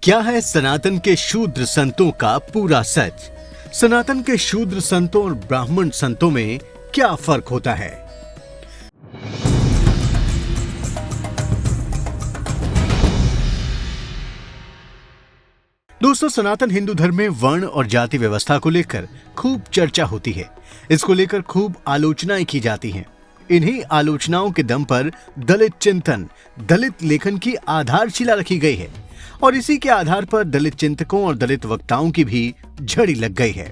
क्या है सनातन के शूद्र संतों का पूरा सच? सनातन के शूद्र संतों और ब्राह्मण संतों में क्या फर्क होता है? दोस्तों, सनातन हिंदू धर्म में वर्ण और जाति व्यवस्था को लेकर खूब चर्चा होती है। इसको लेकर खूब आलोचनाएं की जाती हैं। इन्हीं आलोचनाओं के दम पर दलित चिंतन, दलित लेखन की आधारशिला रखी गई है और इसी के आधार पर दलित चिंतकों और दलित वक्ताओं की भी झड़ी लग गई है।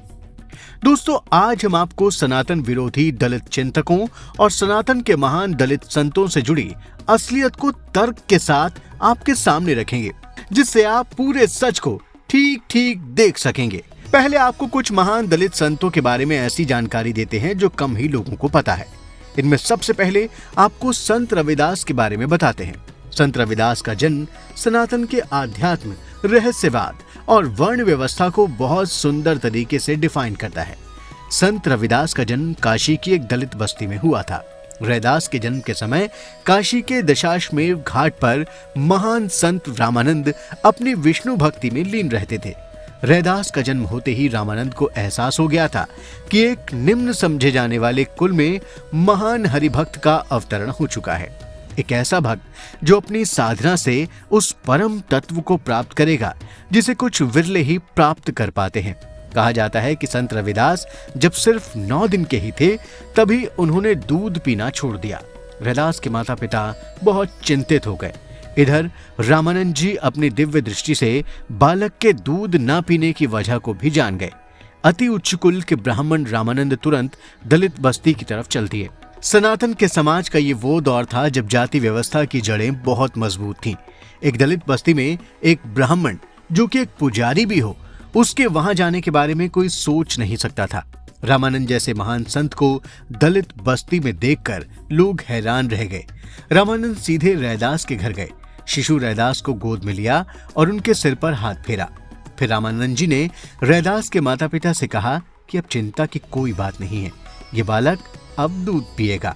दोस्तों, आज हम आपको सनातन विरोधी दलित चिंतकों और सनातन के महान दलित संतों से जुड़ी असलियत को तर्क के साथ आपके सामने रखेंगे, जिससे आप पूरे सच को ठीक ठीक देख सकेंगे। पहले आपको कुछ महान दलित संतों के बारे में ऐसी जानकारी देते हैं जो कम ही लोगों को पता है। इनमें सबसे पहले आपको संत रविदास के बारे में बताते हैं। संत रविदास का जन्म सनातन के आध्यात्म, रहस्यवाद और वर्ण व्यवस्था को बहुत सुंदर तरीके से डिफाइन करता है। संत रविदास का जन्म काशी की एक दलित बस्ती में हुआ था। रैदास के जन्म के समय काशी के दशाश्वमेध घाट पर महान संत रामानंद अपनी विष्णु भक्ति में लीन रहते थे। रैदास का जन्म होते ही रामानंद को एहसास हो गया था कि एक निम्न समझे जाने वाले कुल में महान हरिभक्त का अवतरण हो चुका है। एक ऐसा भक्त जो अपनी साधना से उस परम तत्व को प्राप्त करेगा जिसे कुछ विरले ही प्राप्त कर पाते हैं। कहा जाता है कि संत रविदास जब सिर्फ 9 दिन के ही थे तभी उन्होंने दूध पीना छोड़ दिया। रैदास के माता पिता बहुत चिंतित हो गए। इधर रामानंद जी अपनी दिव्य दृष्टि से बालक के दूध न पीने की वजह को भी जान गए। अति उच्च कुल के ब्राह्मण रामानंद तुरंत दलित बस्ती की तरफ चल दिए। सनातन के समाज का ये वो दौर था जब जाति व्यवस्था की जड़ें बहुत मजबूत थीं। एक दलित बस्ती में एक ब्राह्मण जो कि एक पुजारी भी हो, उसके वहां जाने के बारे में कोई सोच नहीं सकता था। रामानंद जैसे महान संत को दलित बस्ती में देखकर लोग हैरान रह गए। रामानंद सीधे रैदास के घर गए। शिशु रैदास को गोद में लिया और उनके सिर पर हाथ फेरा। फिर रामानंद जी ने रैदास के माता पिता से कहा कि अब चिंता की कोई बात नहीं है, ये बालक अब दूध पिएगा।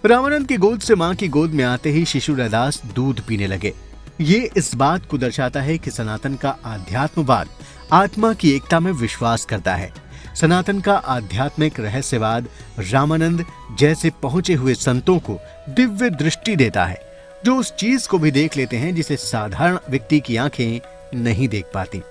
रामानंद की गोद से मां की गोद में आते ही शिशु रैदास दूध पीने लगे। ये इस बात को दर्शाता है कि सनातन का आध्यात्मवाद आत्मा की एकता में विश्वास करता है। सनातन का आध्यात्मिक रहस्यवाद रामानंद जैसे पहुंचे हुए संतों को दिव्य दृष्टि देता है, जो उस चीज को भी देख लेते हैं जिसे साधारण व्यक्ति की आंखें नहीं देख पाती।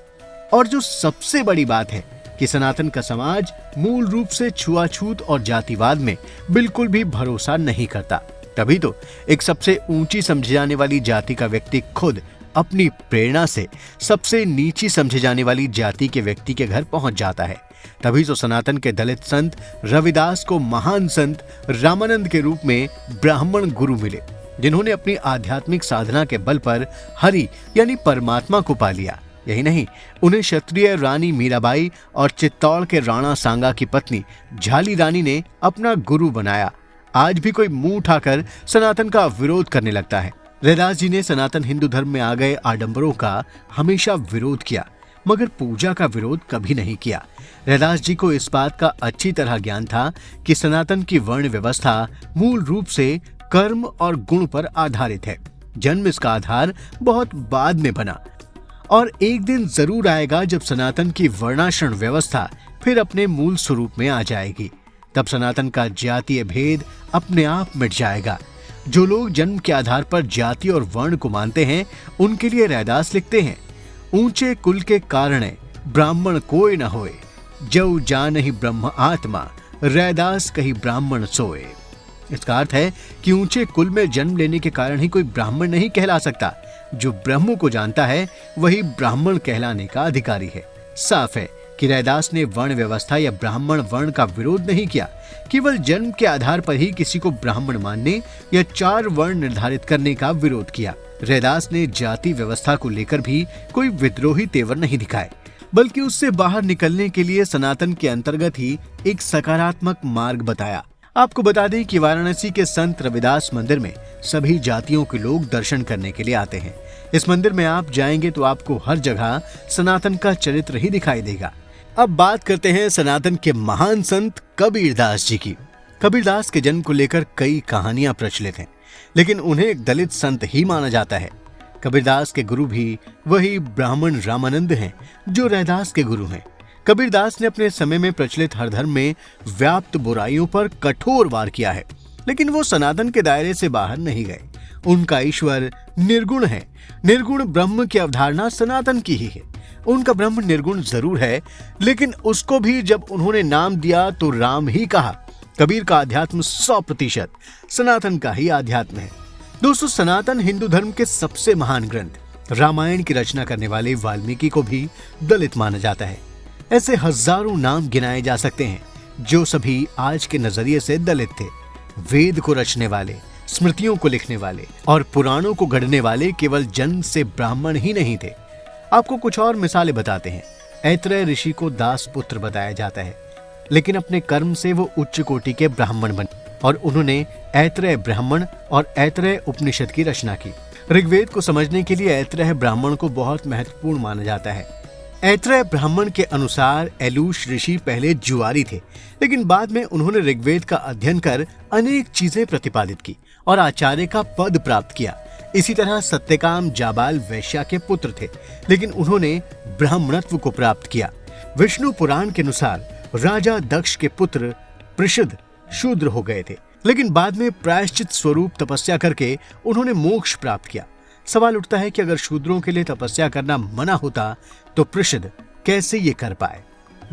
और जो सबसे बड़ी बात है कि सनातन का समाज मूल रूप से छुआछूत और जातिवाद में बिल्कुल भी भरोसा नहीं करता। तभी तो एक सबसे ऊंची समझी जाने वाली जाति का व्यक्ति खुद अपनी प्रेरणा से सबसे नीची समझे जाने वाली जाति के व्यक्ति के घर पहुंच जाता है। तभी तो सनातन के दलित संत रविदास को महान संत रामानंद के रूप में ब्राह्मण गुरु मिले, जिन्होंने अपनी आध्यात्मिक साधना के बल पर हरि यानी परमात्मा को पा लिया। यही नहीं, उन्हें क्षत्रिय रानी मीराबाई और चित्तौड़ के राणा सांगा की पत्नी झाली रानी ने अपना गुरु बनाया। आज भी कोई मुंह उठाकर सनातन का विरोध करने लगता है। रैदास जी ने सनातन हिंदू धर्म में आ गए आडंबरों का हमेशा विरोध किया, मगर पूजा का विरोध कभी नहीं किया। रैदास जी को इस बात का अच्छी तरह ज्ञान था कि सनातन की वर्ण व्यवस्था मूल रूप से कर्म और गुण पर आधारित है। जन्म इसका आधार बहुत बाद में बना और एक दिन जरूर आएगा जब सनातन की वर्णाश्रम व्यवस्था फिर अपने मूल स्वरूप में आ जाएगी। तब सनातन का जातीय भेद अपने आप मिट जाएगा। जो लोग जन्म के आधार पर जाति और वर्ण को मानते हैं, उनके लिए रैदास लिखते हैं, ऊंचे कुल के कारण ब्राह्मण कोई न होए, जऊ जानहि ब्रह्म आत्मा, रैदास कही ब्राह्मण सोए। इसका अर्थ है कि ऊंचे कुल में जन्म लेने के कारण ही कोई ब्राह्मण नहीं कहला सकता। जो ब्रह्म को जानता है वही ब्राह्मण कहलाने का अधिकारी है। साफ है कि रैदास ने वर्ण व्यवस्था या ब्राह्मण वर्ण का विरोध नहीं किया, केवल जन्म के आधार पर ही किसी को ब्राह्मण मानने या 4 वर्ण निर्धारित करने का विरोध किया। रैदास ने जाति व्यवस्था को लेकर भी कोई विद्रोही तेवर नहीं दिखाए, बल्कि उससे बाहर निकलने के लिए सनातन के अंतर्गत ही एक सकारात्मक मार्ग बताया। आपको बता दें कि वाराणसी के संत रविदास मंदिर में सभी जातियों के लोग दर्शन करने के लिए आते हैं। इस मंदिर में आप जाएंगे तो आपको हर जगह सनातन का चरित्र ही दिखाई देगा। अब बात करते हैं सनातन के महान संत कबीरदास जी की। कबीरदास के जन्म को लेकर कई कहानियां प्रचलित हैं, लेकिन उन्हें एक दलित संत ही माना जाता है। कबीरदास के गुरु भी वही ब्राह्मण रामानंद हैं जो रैदास के गुरु हैं। कबीरदास ने अपने समय में प्रचलित हर धर्म में व्याप्त बुराइयों पर कठोर वार किया है, लेकिन वो सनातन के दायरे से बाहर नहीं गए। उनका ईश्वर निर्गुण है। निर्गुण ब्रह्म की अवधारणा सनातन की ही है। उनका ब्रह्म निर्गुण जरूर है, लेकिन उसको भी जब उन्होंने नाम दिया तो राम ही कहा। कबीर का अध्यात्म 100% सनातन का ही अध्यात्म है। दोस्तों, सनातन हिंदू धर्म के सबसे महान ग्रंथ रामायण की रचना करने वाले वाल्मीकि को भी दलित माना जाता है। ऐसे हजारों नाम गिनाए जा सकते हैं जो सभी आज के नजरिए से दलित थे। वेद को रचने वाले, स्मृतियों को लिखने वाले और पुराणों को गढ़ने वाले केवल जन्म से ब्राह्मण ही नहीं थे। आपको कुछ और मिसालें बताते हैं। ऐत्रेय ऋषि को दास पुत्र बताया जाता है, लेकिन अपने कर्म से वो उच्च कोटि के ब्राह्मण बने और उन्होंने ऐत्रेय ब्राह्मण और ऐत्रेय उपनिषद की रचना की। ऋग्वेद को समझने के लिए ऐत्रेय ब्राह्मण को बहुत महत्वपूर्ण माना जाता है। ऐत्रेय ब्राह्मण के अनुसार एलूश ऋषि पहले जुआरी थे, लेकिन बाद में उन्होंने ऋग्वेद का अध्ययन कर अनेक चीजें प्रतिपादित की और आचार्य का पद प्राप्त किया। इसी तरह सत्यकाम जाबाल वैश्या के पुत्र थे, लेकिन उन्होंने ब्राह्मणत्व को प्राप्त किया। विष्णु पुराण के अनुसार राजा दक्ष के पुत्र पृषद शूद्र हो गए थे, लेकिन बाद में प्रायश्चित स्वरूप तपस्या करके उन्होंने मोक्ष प्राप्त किया। सवाल उठता है कि अगर शूद्रों के लिए तपस्या करना मना होता तो पृषद कैसे ये कर पाए।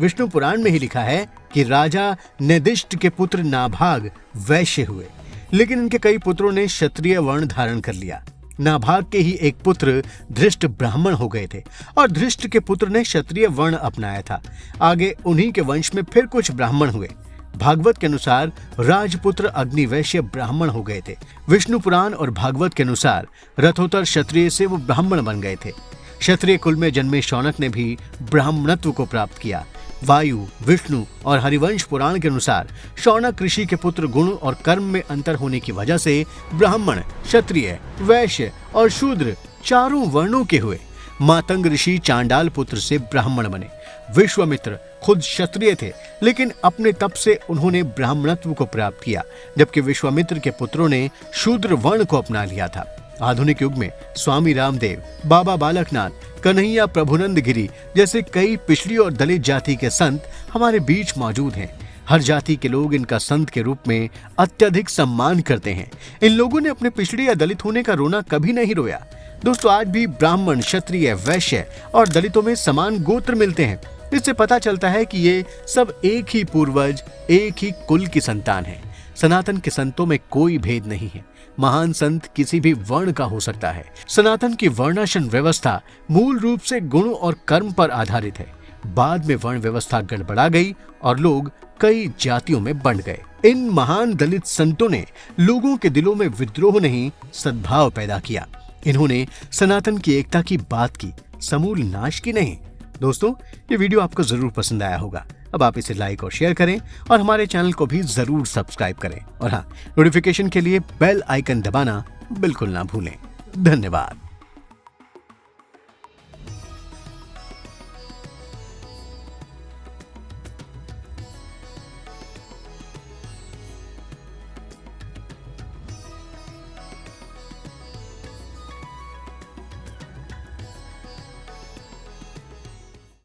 विष्णु पुराण में ही लिखा है कि राजा निर्दिष्ट के पुत्र नाभाग वैश्य हुए, लेकिन उनके कई पुत्रों ने क्षत्रिय वर्ण धारण कर लिया। नाभाग के ही एक पुत्र धृष्ट ब्राह्मण हो गए थे और धृष्ट के पुत्र ने क्षत्रिय वर्ण अपनाया था। आगे उन्हीं के वंश में फिर कुछ ब्राह्मण हुए। भागवत के अनुसार राजपुत्र अग्निवैश्य ब्राह्मण हो गए थे। विष्णु पुराण और भागवत के अनुसार रथोत्तर क्षत्रिय से वो ब्राह्मण बन गए थे। क्षत्रिय कुल में जन्मे शौनक ने भी ब्राह्मणत्व को प्राप्त किया। वायु, विष्णु और हरिवंश पुराण के अनुसार शौनक ऋषि के पुत्र गुण और कर्म में अंतर होने की वजह से ब्राह्मण, क्षत्रिय, वैश्य और शूद्र चारों वर्णों के हुए। मातंग ऋषि चांडाल पुत्र से ब्राह्मण बने। विश्वामित्र खुद क्षत्रिय थे, लेकिन अपने तप से उन्होंने ब्राह्मणत्व को प्राप्त किया, जबकि विश्वामित्र के पुत्रों ने शूद्र वर्ण को अपना लिया था। आधुनिक युग में स्वामी रामदेव, बाबा बालकनाथ, कन्हैया प्रभुनंद गिरी जैसे कई पिछड़ी और दलित जाति के संत हमारे बीच मौजूद हैं। हर जाति के लोग इनका संत के रूप में अत्यधिक सम्मान करते हैं। इन लोगों ने अपने पिछड़ी या दलित होने का रोना कभी नहीं रोया। दोस्तों, आज भी ब्राह्मण, क्षत्रिय, वैश्य और दलितों में समान गोत्र मिलते हैं। इससे पता चलता है कि ये सब एक ही पूर्वज, एक ही कुल की संतान हैं। सनातन के संतों में कोई भेद नहीं है। महान संत किसी भी वर्ण का हो सकता है। सनातन की वर्णाश्रम व्यवस्था मूल रूप से गुण और कर्म पर आधारित है। बाद में वर्ण व्यवस्था गड़बड़ा गई और लोग कई जातियों में बंट गए। इन महान दलित संतों ने लोगों के दिलों में विद्रोह नहीं, सद्भाव पैदा किया। इन्होंने सनातन की एकता की बात की, समूल नाश की नहीं। दोस्तों, ये वीडियो आपको जरूर पसंद आया होगा। अब आप इसे लाइक और शेयर करें और हमारे चैनल को भी जरूर सब्सक्राइब करें। और हाँ, नोटिफिकेशन के लिए बेल आइकन दबाना बिल्कुल ना भूलें। धन्यवाद।